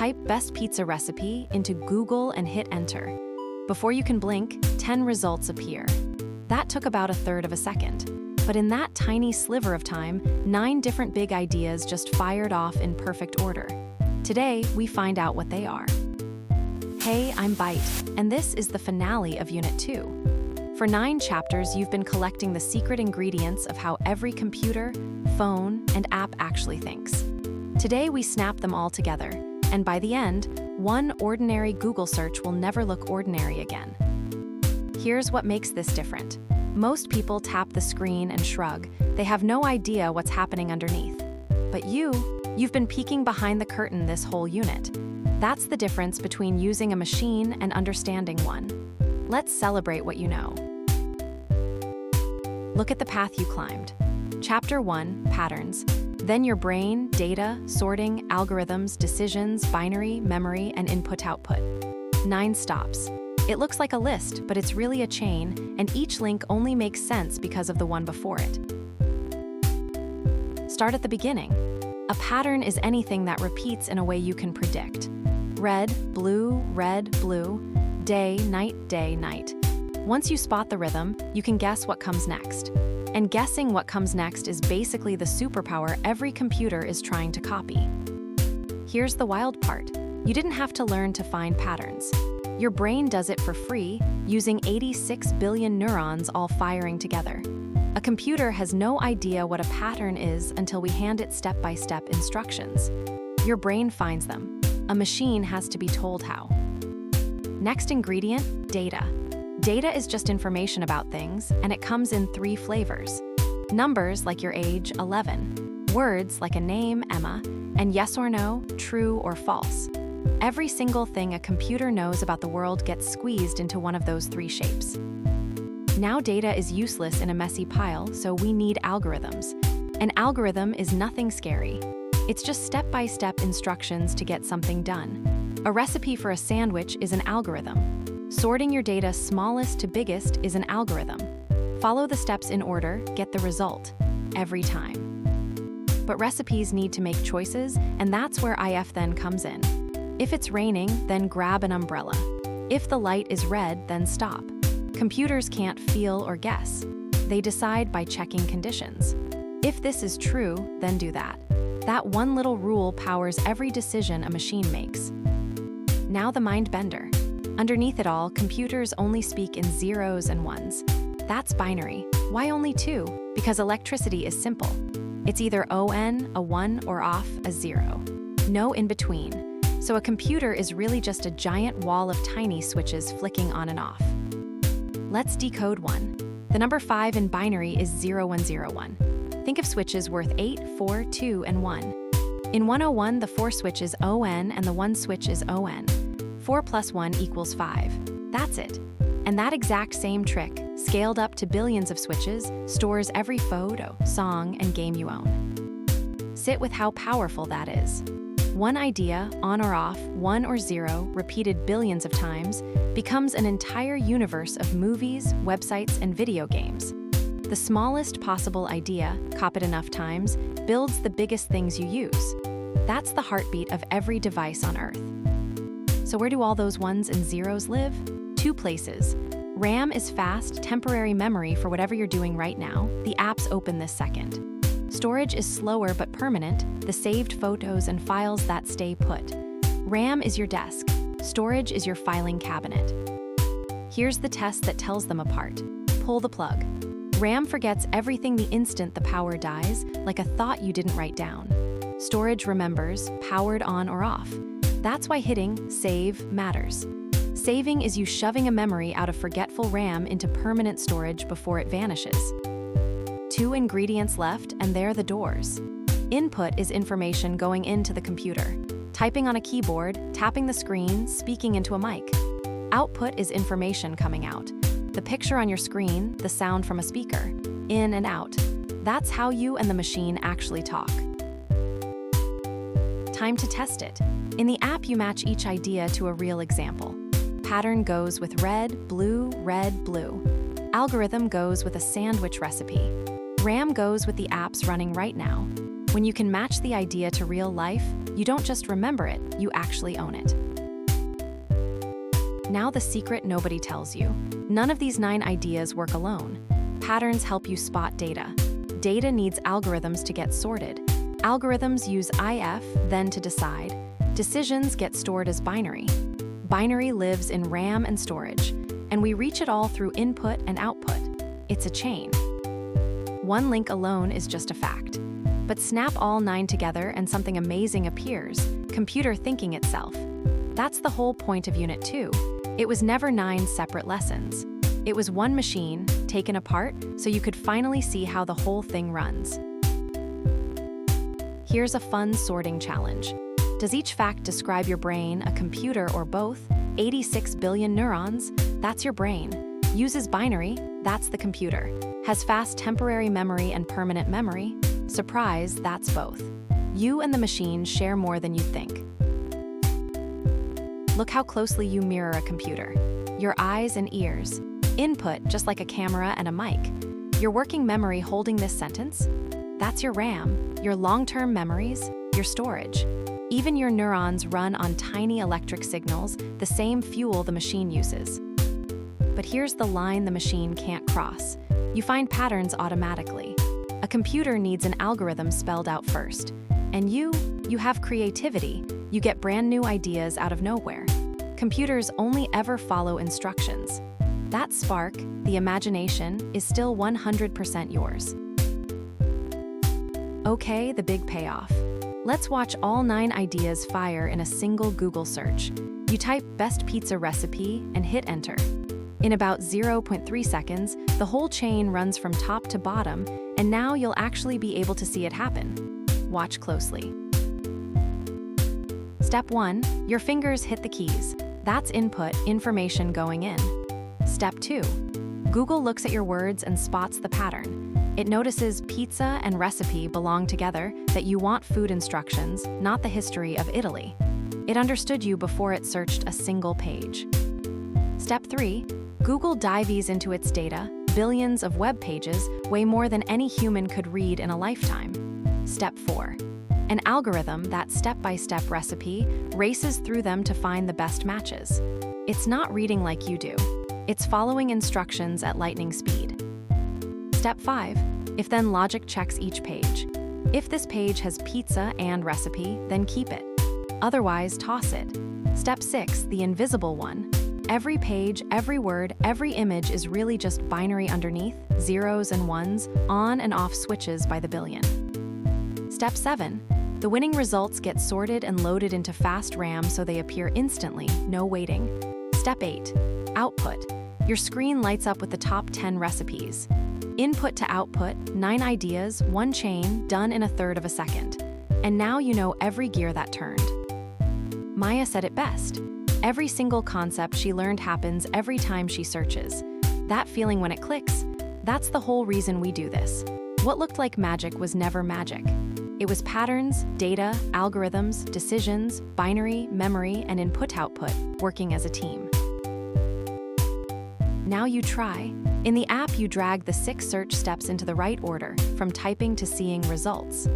Type best pizza recipe into Google and hit enter. Before you can blink, 10 results appear. That took about a third of a second. But in that tiny sliver of time, 9 different big ideas just fired off in perfect order. Today, we find out what they are. Hey, I'm Byte, and this is the finale of Unit 2. For 9 chapters, you've been collecting the secret ingredients of how every computer, phone, and app actually thinks. Today, we snap them all together, and by the end, one ordinary Google search will never look ordinary again. Here's what makes this different. Most people tap the screen and shrug. They have no idea what's happening underneath. But you've been peeking behind the curtain this whole unit. That's the difference between using a machine and understanding one. Let's celebrate what you know. Look at the path you climbed. Chapter 1, patterns. Then your brain, data, sorting, algorithms, decisions, binary, memory, and input-output. 9 stops. It looks like a list, but it's really a chain, and each link only makes sense because of the one before it. Start at the beginning. A pattern is anything that repeats in a way you can predict. Red, blue, day, night. Once you spot the rhythm, you can guess what comes next. And guessing what comes next is basically the superpower every computer is trying to copy. Here's the wild part. You didn't have to learn to find patterns. Your brain does it for free, using 86 billion neurons all firing together. A computer has no idea what a pattern is until we hand it step-by-step instructions. Your brain finds them. A machine has to be told how. Next ingredient, data. Data is just information about things, and it comes in 3 flavors. Numbers, like your age, 11. Words, like a name, Emma. And yes or no, true or false. Every single thing a computer knows about the world gets squeezed into one of those 3 shapes. Now data is useless in a messy pile, so we need algorithms. An algorithm is nothing scary. It's just step-by-step instructions to get something done. A recipe for a sandwich is an algorithm. Sorting your data smallest to biggest is an algorithm. Follow the steps in order, get the result. Every time. But recipes need to make choices, and that's where IF then comes in. If it's raining, then grab an umbrella. If the light is red, then stop. Computers can't feel or guess. They decide by checking conditions. If this is true, then do that. That one little rule powers every decision a machine makes. Now the mind bender. Underneath it all, computers only speak in zeros and ones. That's binary. Why only 2? Because electricity is simple. It's either on, a 1, or off, a 0. No in between. So a computer is really just a giant wall of tiny switches flicking on and off. Let's decode one. The number 5 in binary is 0101. Think of switches worth 8, 4, 2, and 1. In 101, the 4 switch is ON and the 1 switch is ON. 4 plus 1 equals 5. That's it. And that exact same trick, scaled up to billions of switches, stores every photo, song, and game you own. Sit with how powerful that is. One idea, on or off, 1 or 0, repeated billions of times, becomes an entire universe of movies, websites, and video games. The smallest possible idea, copied enough times, builds the biggest things you use. That's the heartbeat of every device on Earth. So where do all those 1s and 0s live? 2 places. RAM is fast, temporary memory for whatever you're doing right now. The apps open this second. Storage is slower but permanent, the saved photos and files that stay put. RAM is your desk. Storage is your filing cabinet. Here's the test that tells them apart. Pull the plug. RAM forgets everything the instant the power dies, like a thought you didn't write down. Storage remembers, powered on or off. That's why hitting save matters. Saving is you shoving a memory out of forgetful RAM into permanent storage before it vanishes. 2 ingredients left, and they're the doors. Input is information going into the computer. Typing on a keyboard, tapping the screen, speaking into a mic. Output is information coming out. The picture on your screen, the sound from a speaker. In and out. That's how you and the machine actually talk. Time to test it. In the app, you match each idea to a real example. Pattern goes with red, blue, blue. Algorithm goes with a sandwich recipe. RAM goes with the apps running right now. When you can match the idea to real life, you don't just remember it, you actually own it. Now the secret nobody tells you. None of these 9 ideas work alone. Patterns help you spot data. Data needs algorithms to get sorted. Algorithms use if, then to decide. Decisions get stored as binary. Binary lives in RAM and storage, and we reach it all through input and output. It's a chain. One link alone is just a fact. But snap all 9 together and something amazing appears, computer thinking itself. That's the whole point of Unit 2. It was never 9 separate lessons. It was one machine, taken apart, so you could finally see how the whole thing runs. Here's a fun sorting challenge. Does each fact describe your brain, a computer, or both? 86 billion neurons? That's your brain. Uses binary? That's the computer. Has fast temporary memory and permanent memory? Surprise, that's both. You and the machine share more than you'd think. Look how closely you mirror a computer. Your eyes and ears. Input, just like a camera and a mic. Your working memory holding this sentence? That's your RAM, your long-term memories, your storage. Even your neurons run on tiny electric signals, the same fuel the machine uses. But here's the line the machine can't cross. You find patterns automatically. A computer needs an algorithm spelled out first. And you have creativity. You get brand new ideas out of nowhere. Computers only ever follow instructions. That spark, the imagination, is still 100% yours. Okay, the big payoff. Let's watch all 9 ideas fire in a single Google search. You type best pizza recipe and hit enter. In about 0.3 seconds, the whole chain runs from top to bottom, and now you'll actually be able to see it happen. Watch closely. Step 1, your fingers hit the keys. That's input, information going in. Step 2, Google looks at your words and spots the pattern. It notices pizza and recipe belong together, that you want food instructions, not the history of Italy. It understood you before it searched a single page. Step 3, Google dives into its data, billions of web pages, way more than any human could read in a lifetime. Step 4, an algorithm, that step-by-step recipe, races through them to find the best matches. It's not reading like you do. It's following instructions at lightning speed. Step 5, if then logic checks each page. If this page has pizza and recipe, then keep it. Otherwise, toss it. Step 6, the invisible one. Every page, every word, every image is really just binary underneath, zeros and ones, on and off switches by the billion. Step 7, the winning results get sorted and loaded into fast RAM so they appear instantly, no waiting. Step 8, output. Your screen lights up with the top 10 recipes. Input to output, 9 ideas, 1 chain, done in 1/3 of a second. And now you know every gear that turned. Maya said it best. Every single concept she learned happens every time she searches. That feeling when it clicks, that's the whole reason we do this. What looked like magic was never magic. It was patterns, data, algorithms, decisions, binary, memory, and input-output working as a team. Now you try. In the app, you drag the 6 search steps into the right order, from typing to seeing results.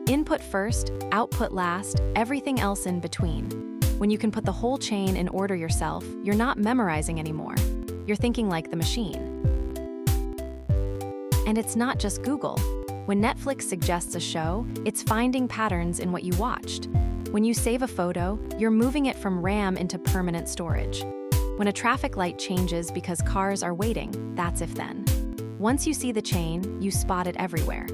Input first, output last, everything else in between. When you can put the whole chain in order yourself, you're not memorizing anymore. You're thinking like the machine. And it's not just Google. When Netflix suggests a show, it's finding patterns in what you watched. When you save a photo, you're moving it from RAM into permanent storage. When a traffic light changes because cars are waiting, that's if then. Once you see the chain, you spot it everywhere.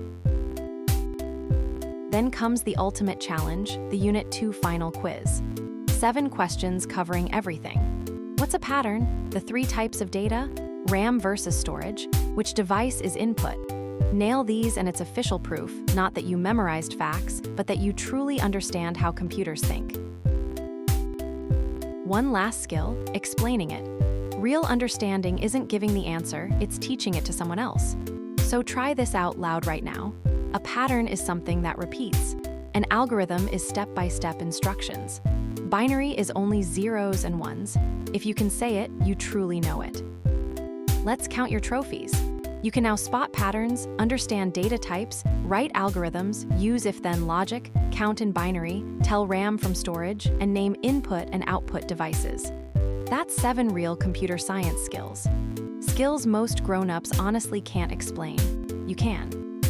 Then comes the ultimate challenge, the Unit 2 final quiz. 7 questions covering everything. What's a pattern? The 3 types of data? RAM versus storage? Which device is input? Nail these and it's official proof, not that you memorized facts, but that you truly understand how computers think. One last skill, explaining it. Real understanding isn't giving the answer, it's teaching it to someone else. So try this out loud right now. A pattern is something that repeats. An algorithm is step-by-step instructions. Binary is only zeros and ones. If you can say it, you truly know it. Let's count your trophies. You can now spot patterns, understand data types, write algorithms, use if-then logic, count in binary, tell RAM from storage, and name input and output devices. That's 7 real computer science skills. Skills most grown-ups honestly can't explain. You can.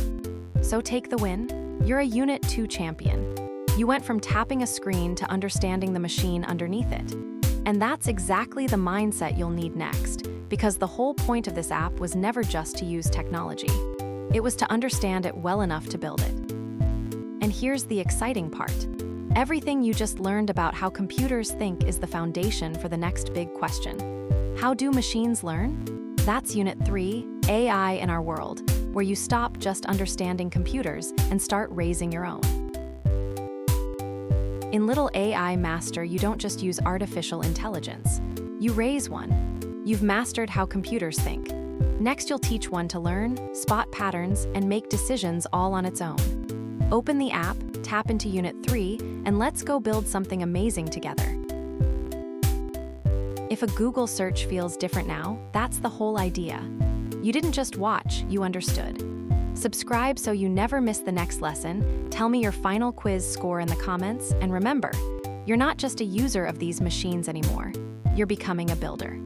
So take the win. You're a Unit 2 champion. You went from tapping a screen to understanding the machine underneath it. And that's exactly the mindset you'll need next, because the whole point of this app was never just to use technology. It was to understand it well enough to build it. And here's the exciting part. Everything you just learned about how computers think is the foundation for the next big question. How do machines learn? That's Unit 3, AI in our world, where you stop just understanding computers and start raising your own. In LittleAIMaster, you don't just use artificial intelligence. You raise one. You've mastered how computers think. Next, you'll teach one to learn, spot patterns, and make decisions all on its own. Open the app, tap into Unit 3, and let's go build something amazing together. If a Google search feels different now, that's the whole idea. You didn't just watch, you understood. Subscribe so you never miss the next lesson, tell me your final quiz score in the comments, and remember, you're not just a user of these machines anymore, you're becoming a builder.